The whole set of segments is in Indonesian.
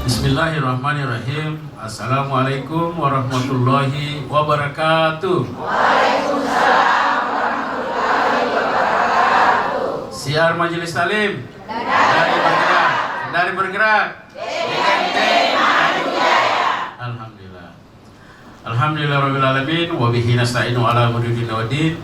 Bismillahirrahmanirrahim. Assalamualaikum warahmatullahi wabarakatuh. Waalaikumsalam warahmatullahi wabarakatuh. Siar Majelis Talim dari bergerak BKMT Maju Jaya. Alhamdulillah. Alhamdulillahirabbil alamin wa bihi nasta'inu ala umuri dunya waddin.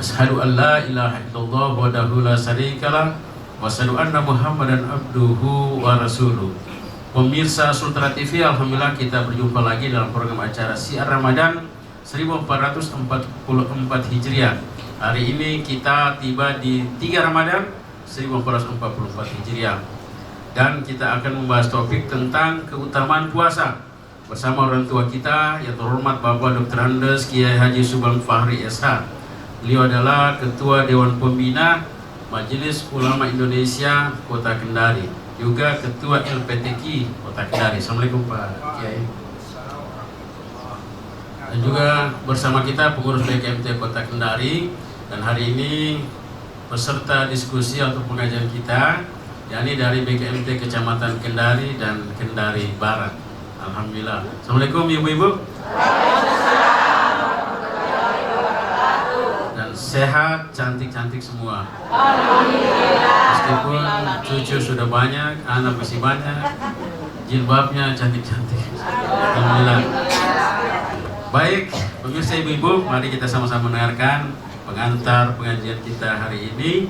Asyhadu an la ilaha illallah wahdahu la syarikalah wa asyhadu anna Muhammadan abduhu wa rasuluh. Pemirsa Sultra TV, alhamdulillah kita berjumpa lagi dalam program acara Siar Ramadan 1444 Hijriah. Hari ini kita tiba di 3 Ramadan 1444 Hijriah. Dan kita akan membahas topik tentang keutamaan puasa bersama orang tua kita yang terhormat Bapak Dr. Andes Kiai Haji Subhan Fahri SH. Beliau adalah Ketua Dewan Pembina Majelis Ulama Indonesia Kota Kendari, juga Ketua LPTQ Kota Kendari. Assalamualaikum Pak Kiai. Dan juga bersama kita pengurus BKMT Kota Kendari. Dan hari ini peserta diskusi atau pengajian kita, yakni dari BKMT Kecamatan Kendari dan Kendari Barat. Alhamdulillah. Assalamualaikum ibu-ibu. Dan sehat, cantik-cantik semua. Meskipun cucu sudah banyak, anak masih banyak, jilbabnya cantik-cantik. Alhamdulillah. Baik, pemirsa ibu-ibu, mari kita sama-sama mendengarkan pengantar pengajian kita hari ini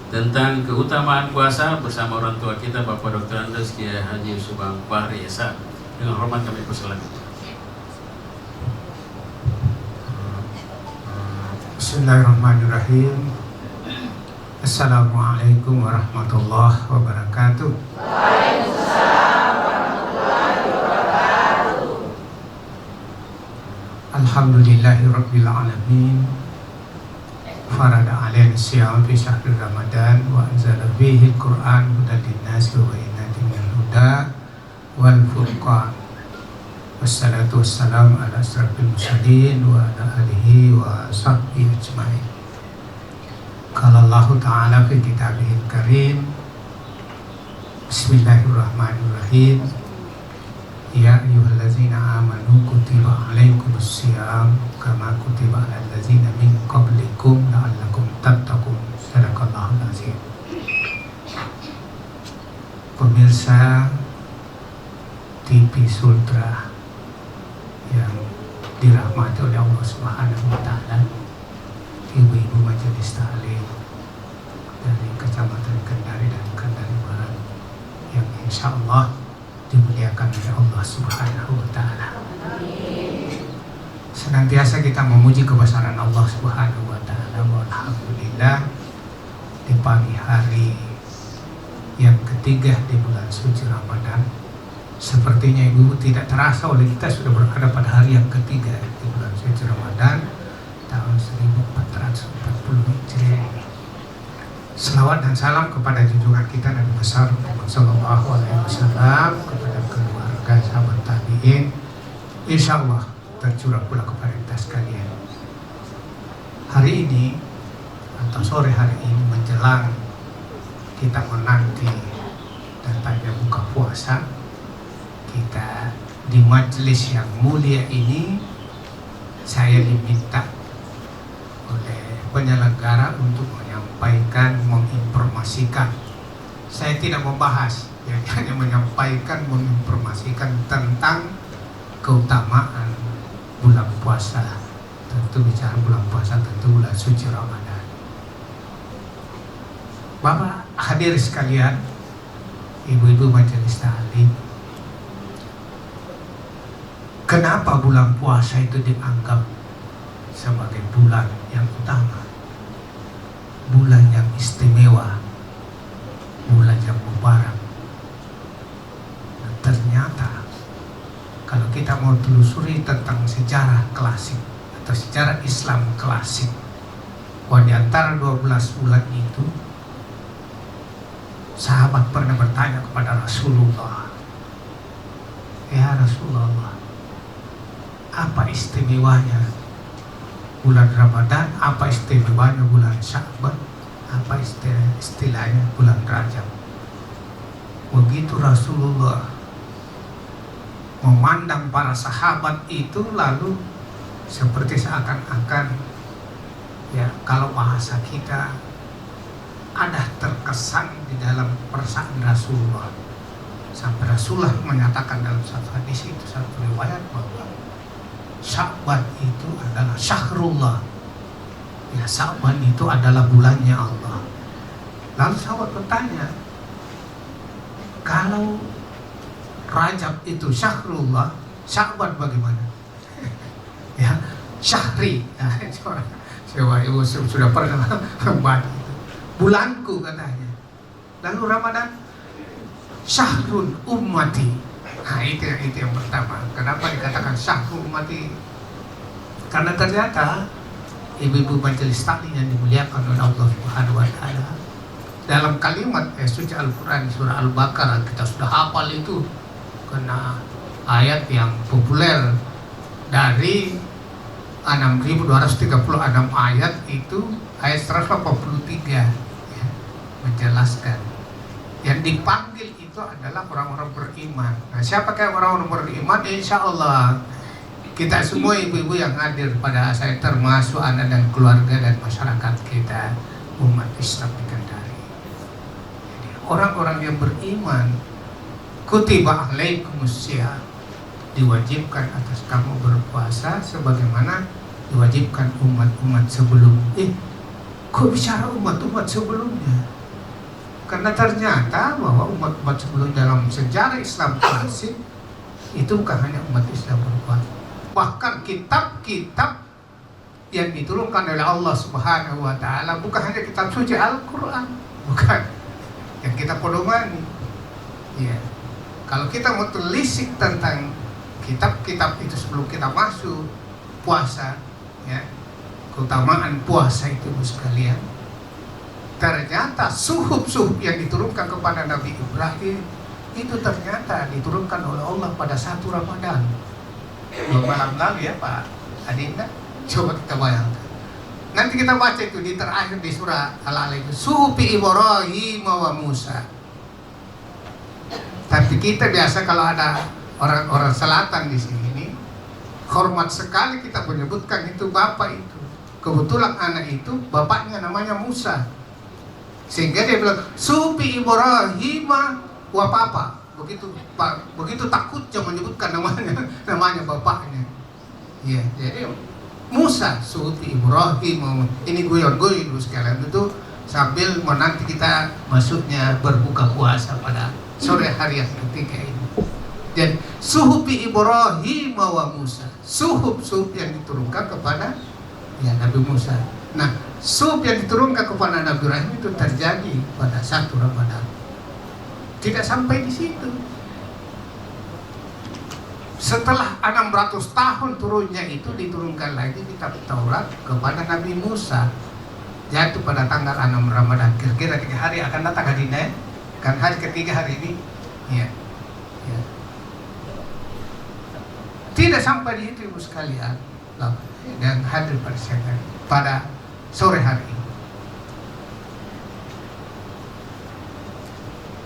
tentang keutamaan puasa bersama orang tua kita Bapak Dr. Andes Kiai Haji Subhan Fahri SH. Dengan hormat kami persilakan. Bismillahirrahmanirrahim. Assalamualaikum warahmatullahi wabarakatuh. Waalaikumsalam warahmatullahi wabarakatuh. Alhamdulillahirabbil alamin. Farada alaina siyam fi syahril Ramadan wa anzala fihi al-Qur'an hudan lin-nasi wa bayyinatin minal huda wal furqan. Wassalatu wassalamu ala asyrafil mursalin wa ala alihi wa sahbihi ajmain. Qala Allah Ta'ala fi kitabihil karim. Bismillahirrahmanirrahim. Ya ayyuhallazina amanu kutiba alaikumus syiyam kama kutiba alal ladzina min qablikum la'allakum tattaqun. Sadaqallahul azim. Pemirsa TV Sultra yang dirahmati oleh Allah Subhanahu wa Ta'ala, ibu-ibu majelis taklim dari Kecamatan Kendari dan Kendari Barat yang insya Allah dimuliakan oleh Allah Subhanahu wa Ta'ala. Senantiasa kita memuji kebesaran Allah Subhanahu wa Ta'ala. Alhamdulillah, di pagi hari yang ketiga di bulan suci Ramadan, sepertinya ibu tidak terasa oleh kita sudah berada pada hari yang ketiga di bulan suci Ramadan tahun 1440 Hijriah. Selawat dan salam kepada junjungan kita Nabi besar Muhammad sallallahu alaihi wasallam, kepada keluarga sahabat tabi'in, insyaallah tercurah pula kepada kita sekalian. Hari ini atau sore hari ini menjelang kita menanti datangnya buka puasa, kita di majelis yang mulia ini saya diminta oleh penyelenggara untuk menyampaikan, menginformasikan. Saya tidak membahas, ya, hanya menyampaikan, menginformasikan tentang keutamaan bulan puasa. Tentu bicara bulan puasa, tentu bulan suci Ramadan. Bapak hadir sekalian, ibu-ibu majelis taklim, kenapa bulan puasa itu dianggap sebagai bulan yang utama, bulan yang istimewa, bulan yang mubarak? Dan ternyata kalau kita mau telusuri tentang sejarah klasik atau sejarah Islam klasik, bahwa di antara 12 bulan itu sahabat pernah bertanya kepada Rasulullah, ya Rasulullah, apa istimewanya bulan Ramadan, apa istimewanya bulan Sya'ban, apa istilahnya bulan Rajab? Begitu Rasulullah memandang para sahabat itu lalu seperti seakan-akan, ya kalau bahasa kita, ada terkesan di dalam perasaan Rasulullah. Sampai Rasulullah menyatakan dalam satu hadis itu, satu riwayat, bahwa Sya'ban itu adalah syahrullah. Ya, Sya'ban itu adalah bulannya Allah. Lalu sahabat bertanya, kalau Rajab itu syahrullah, Sya'ban bagaimana? Ya, syahri. Nah, ibu sudah pernah membaca itu. Bulanku katanya. Lalu Ramadan, syahrul ummati. Nah, itu yang pertama. Kenapa dikatakan syahrul ummati? Karena ternyata ibu-ibu majelis taklim yang dimuliakan oleh Allah Subhanahu wa taala, dalam kalimat suci Al-Quran surah Al-Baqarah, kita sudah hafal itu karena ayat yang populer. Dari 6.236 ayat itu, ayat 183 ya, menjelaskan yang dipanggil itu adalah orang-orang beriman. Nah, siapakah orang-orang beriman? Insya Allah kita semua ibu-ibu yang hadir pada saya, termasuk anak dan keluarga dan masyarakat kita, umat Islam di Kendari. Jadi, orang-orang yang beriman, kutiba alaikumusiyam, diwajibkan atas kamu berpuasa sebagaimana diwajibkan umat-umat sebelum. Kok bicara umat-umat sebelumnya? Karena ternyata bahwa umat-umat sebelum dalam sejarah Islam klasik itu bukan hanya umat Islam berpuasa. Bahkan kitab-kitab yang diturunkan oleh Allah Subhanahu wa taala, bukan hanya kitab suci Al-Quran, bukan yang kita pedomani. Ya. Kalau kita mau telisik tentang kitab-kitab itu sebelum kita masuk puasa, ya, keutamaan puasa itu sekalian, ternyata suhub-suhub yang diturunkan kepada Nabi Ibrahim itu ternyata diturunkan oleh Allah pada 1 Ramadan. 2 malam lalu ya Pak Adinda, coba kita bayangkan. Nanti kita baca itu di terakhir di surah Al-Alaq itu, suhufi Ibrahim wa Musa. Tapi kita biasa kalau ada orang-orang selatan di sini, hormat sekali kita menyebutkan itu bapak itu. Kebetulan anak itu bapaknya namanya Musa, sehingga dia bilang suhufi Ibrahim wa papa. Begitu takutnya menyebutkan namanya bapaknya. Ya, jadi Musa suhufi Ibrahim. Ini guyon-guyon dulu sekalian itu sambil menanti kita masuknya berbuka puasa pada sore hari yang ketiga ini. Dan suhufi Ibrahim wa Musa, suhub yang diturunkan kepada Nabi Musa. Nah, suhub yang diturunkan kepada Nabi Ibrahim itu terjadi pada 1 Ramadan. Tidak sampai di situ. Setelah 600 tahun turunnya itu, diturunkan lagi kitab Taurat kepada Nabi Musa, jatuh pada tanggal 6 Ramadan. Kira-kira 3 hari akan datang hadisnya, kan hari ketiga hari ini. Ya. Ya. Tidak sampai di situ ibu sekalian, dan hadir pada sore hari ini.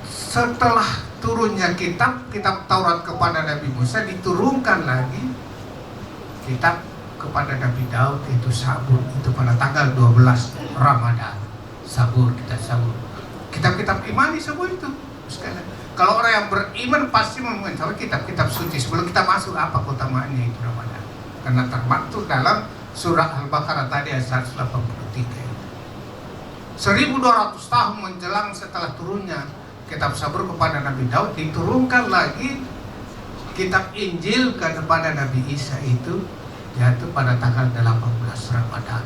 Setelah turunnya kitab Taurat kepada Nabi Musa, diturunkan lagi kitab kepada Nabi Daud, yaitu Zabur, itu pada tanggal 12 Ramadan. Zabur, kitab-kitab imani semua itu sekalian. Kalau orang yang beriman pasti mengetahui kitab-kitab suci. Sebelum kita masuk apa keutamaannya itu Ramadan, karena termaktub dalam surah Al-Baqarah tadi ayat 183. 1200 tahun menjelang setelah turunnya kitab Zabur kepada Nabi Daud, diturunkan lagi kitab Injil kepada Nabi Isa, itu jatuh pada tanggal 18 Ramadan.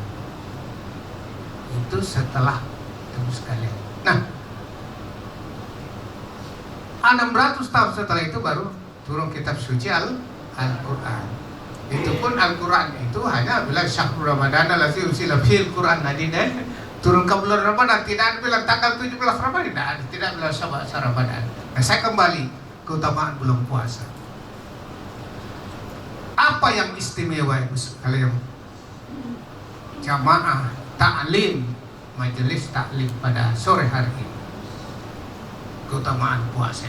Itu setelah itu sekalian. Nah, 600 tahun setelah itu baru turun kitab suci Al-Quran. Itu pun Al-Quran itu hanya bilang syahrul Ramadan allazi unzila fihil Quran, turun ke bulan Ramadan, tidak ada bilang tanggal 17 Ramadan, tidak bilang sahabat Ramadan. Nah, saya kembali keutamaan bulan puasa. Apa yang istimewa ibu sekalian? Jamaah ta'lim, majelis taklim pada sore hari ini. Keutamaan puasa.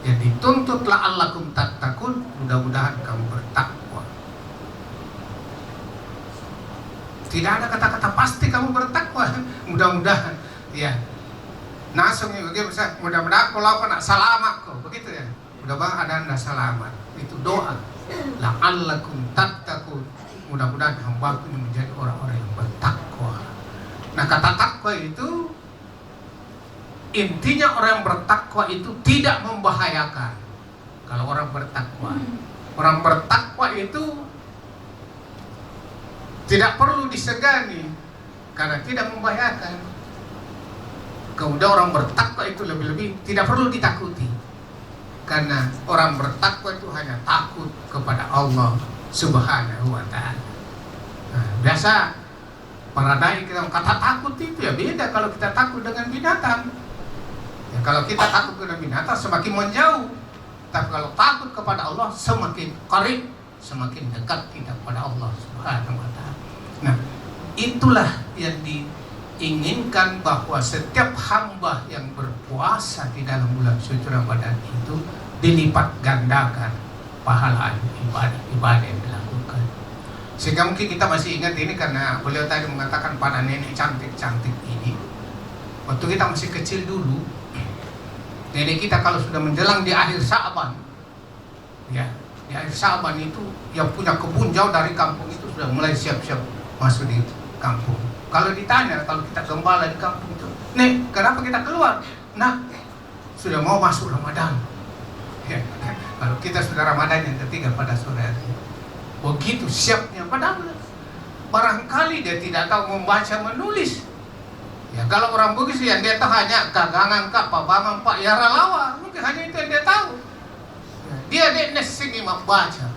Ya dituntut la'allakum tattaqun, mudah-mudahan kamu bertakwa. Tidak ada kata-kata pasti kamu bertakwa, mudah-mudahan. Ya. Langsung mudah-mudahan kau lakukan selamat kau, begitu ya. Mudah-mudahan Anda selamat. Itu doa. La'allakum tattaqun. Mudah-mudahan hamba ini menjadi orang-orang yang bertakwa. Nah, kata takwa itu intinya orang yang bertakwa itu tidak membahayakan. Kalau orang bertakwa itu tidak perlu disegani karena tidak membahayakan. Kemudian orang bertakwa itu lebih-lebih tidak perlu ditakuti karena orang bertakwa itu hanya takut kepada Allah Subhanahu wa ta'ala. Nah, biasa para dai kita kata takut itu ya beda kalau kita takut dengan binatang. Ya, kalau kita takut dengan binatang semakin menjauh. Tapi kalau takut kepada Allah semakin qarib, semakin dekat kita kepada Allah Subhanahu wa ta'ala. Nah, itulah yang diinginkan bahwa setiap hamba yang berpuasa di dalam bulan suci Ramadan itu dilipat gandakan pahala ibadah yang dilakukan. Sehingga mungkin kita masih ingat ini karena beliau tadi mengatakan pada nenek cantik-cantik ini. Waktu kita masih kecil dulu, nenek kita kalau sudah menjelang di akhir Sya'ban, ya di akhir Sya'ban itu yang punya kebun jauh dari kampung itu sudah mulai siap-siap masuk di kampung. Kalau ditanya, kalau kita gembala di kampung itu, Nek, kenapa kita keluar? Nah, sudah mau masuk Ramadan. Ya, kalau kita sudah Ramadan yang ketiga pada sore hari, begitu siapnya. Padahal barangkali dia tidak tahu membaca menulis. Ya, kalau orang Bugis yang dia tahu hanya kagangan kak, pabangan pak, ya relawa, mungkin hanya itu yang dia tahu. Ya, dia nesing membaca.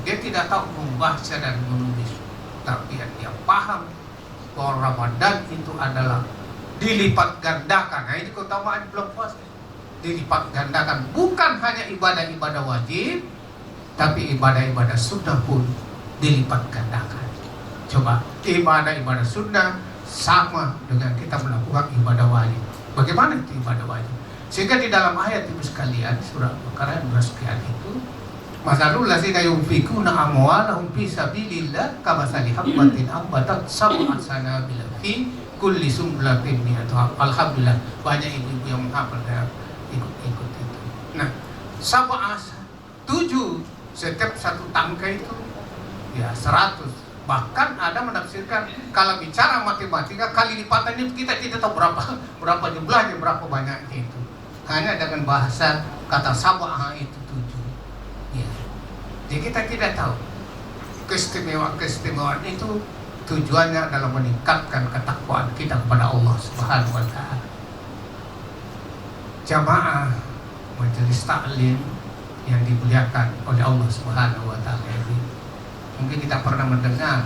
Dia tidak tahu membaca dan menulis, tapi yang dia paham bahwa Ramadan itu adalah dilipat gandakan. Nah, ini keutamaan bulan puasa. Dilipat gandakan bukan hanya ibadah-ibadah wajib, tapi ibadah-ibadah sunnah pun dilipat gandakan. Coba ibadah-ibadah sunnah sama dengan kita melakukan ibadah wajib. Bagaimana itu ibadah wajib? Sehingga di dalam ayat itu sekalian surah Al-Baqarah ayat sekian itu, masalul ladzina yunfikuna amwalahum fi sabilillah kamathali habbatin ambatat sab'a sanabila fi kulli sumbulatin mi'atu. Alhamdulillah banyak ibu-ibu yang menghafal dan ikut itu. Nah, sab'a 7 setiap satu tangkai itu ya 100. Bahkan ada menafsirkan kalau bicara matematika kali lipatan itu kita tidak tahu berapa jumlahnya, berapa banyaknya itu. Hanya dengan bahasa kata sab'a itu 7. Ya. Jadi kita tidak tahu keistimewaan itu tujuannya adalah meningkatkan ketakwaan kita kepada Allah Subhanahu wa ta'ala. Jamaah majelis taklim yang dimuliakan oleh Allah Subhanahu wa ta'ala ini, mungkin kita pernah mendengar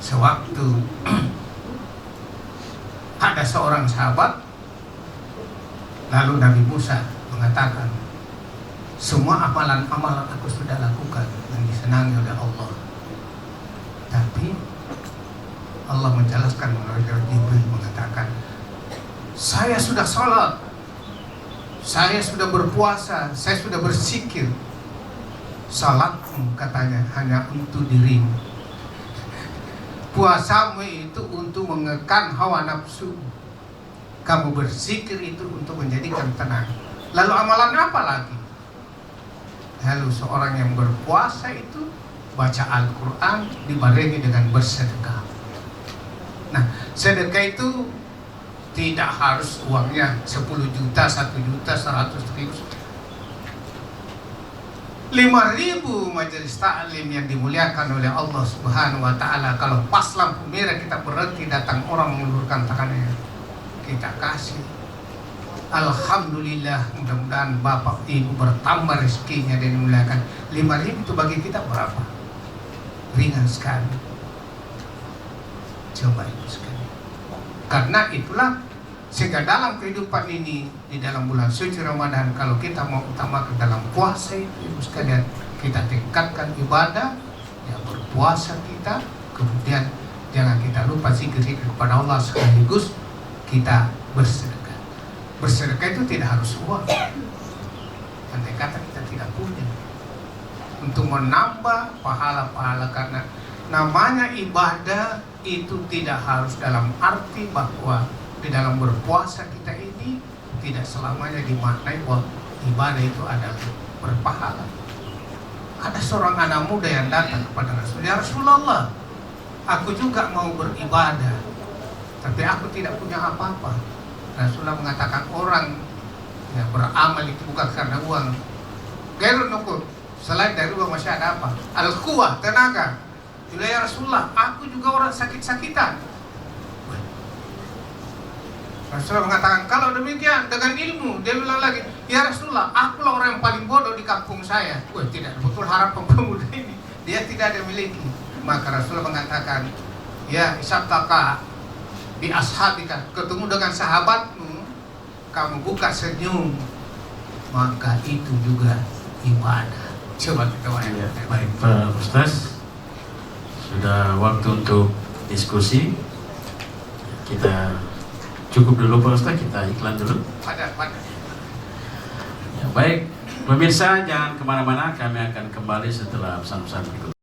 sewaktu ada seorang sahabat, lalu Nabi Musa mengatakan, semua amalan-amalan aku sudah lakukan dan disenangi oleh Allah. Tapi Allah menjelaskan melalui Jibril mengatakan, saya sudah sholat, saya sudah berpuasa, saya sudah berzikir. Salatmu katanya hanya untuk dirimu. Puasamu itu untuk mengekang hawa nafsu. Kamu berzikir itu untuk menjadikan tenang. Lalu amalan apa lagi? Lalu seorang yang berpuasa itu baca Al-Quran dibarengi dengan bersedekah. Nah, sedekah itu tidak harus uangnya 10 juta, 1 juta, 100 ribu. 5.000 majelis taklim yang dimuliakan oleh Allah Subhanahu wa ta'ala. Kalau pas lampu merah kita berhenti, datang orang mengulurkan tangannya, kita kasih. Alhamdulillah, mudah-mudahan bapak ibu bertambah rezekinya dan dimuliakan. 5.000 itu bagi kita berapa? Ringan sekali. Coba itu sekali. Karena itulah sehingga dalam kehidupan ini, di dalam bulan suci Ramadan, kalau kita mau utamakan dalam puasa itu, ibu sekalian, kita tingkatkan ibadah, ya berpuasa kita, kemudian jangan kita lupa zikir kepada Allah sekaligus kita bersedekah. Bersedekah itu tidak harus uang. Andai kata kita tidak punya, untuk menambah pahala-pahala, karena namanya ibadah itu tidak harus dalam arti bahwa di dalam berpuasa kita ini tidak selamanya dimaknai bahwa ibadah itu adalah berpahala. Ada seorang anak muda yang datang kepada Rasul, ya Rasulullah, aku juga mau beribadah, tapi aku tidak punya apa-apa. Rasulullah mengatakan orang yang beramal itu bukan karena uang. Gairun nukur, selain dari uang masih ada apa? Al-quwah, tenaga. Juga ya Rasulullah, aku juga orang sakit-sakitan. Rasulullah mengatakan, kalau demikian dengan ilmu. Dia bilang lagi, ya Rasulullah, akulah orang yang paling bodoh di kampung saya. Tidak betul harapan pemuda ini, dia tidak ada miliki. Maka Rasulullah mengatakan, ya isabtaka bi ashabika, ketemu dengan sahabatmu, kamu buka senyum, maka itu juga ibadah. Coba kita Ya, baik Pak Ustaz, sudah waktu untuk diskusi. Kita cukup dulu Pak Ustaz, kita iklan dulu. Pada. Ya, baik pemirsa, jangan kemana-mana, kami akan kembali setelah pesan-pesan berikut.